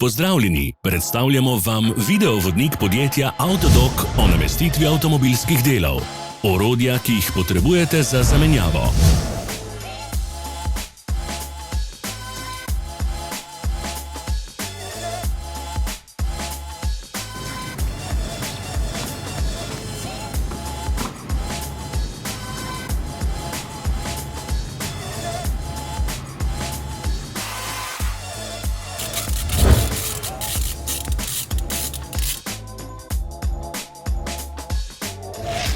Pozdravljeni, predstavljamo vam videovodnik podjetja Autodoc o namestitvi avtomobilskih delov. Orodja, ki jih potrebujete za zamenjavo.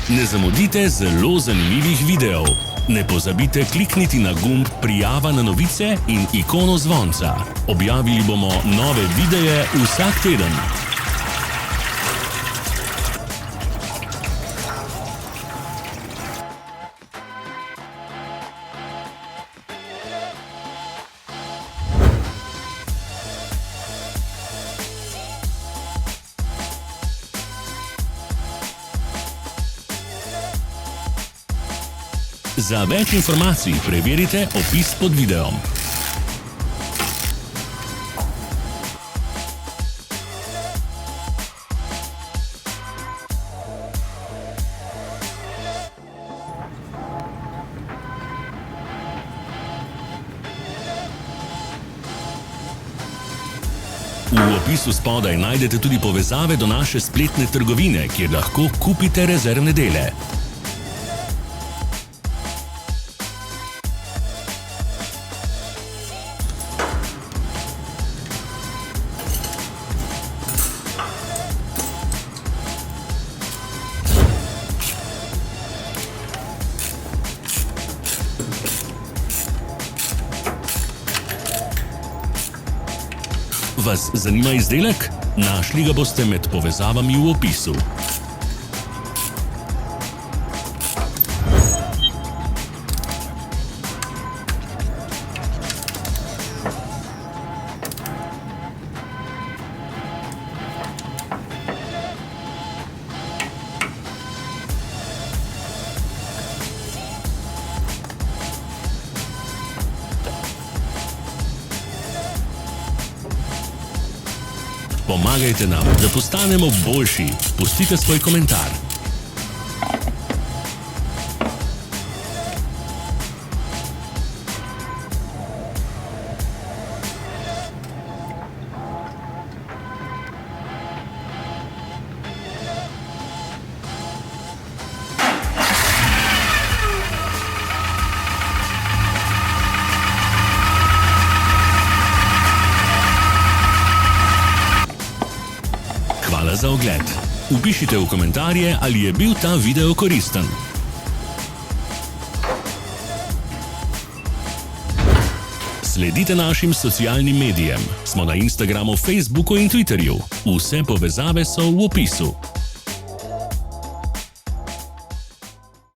Ne zamudite zelo zanimivih videov. Ne pozabite klikniti na gumb Prijava na novice in ikono zvonca. Objavili bomo nove videe vsak teden. Za več informacij preverite opis pod videom. V opisu spodaj najdete tudi povezave do naše spletne trgovine, kjer lahko kupite rezervne dele. Vas zanima izdelek? Našli ga boste med povezavami v opisu. Pomagajte nam, da postanemo boljši. Pustite svoj komentar. Hvala za ogled. Vpišite v komentarje, ali je bil ta video koristen. Sledite našim socialnim medijem. Smo na Instagramu, Facebooku in Twitterju. Vse povezave so v opisu.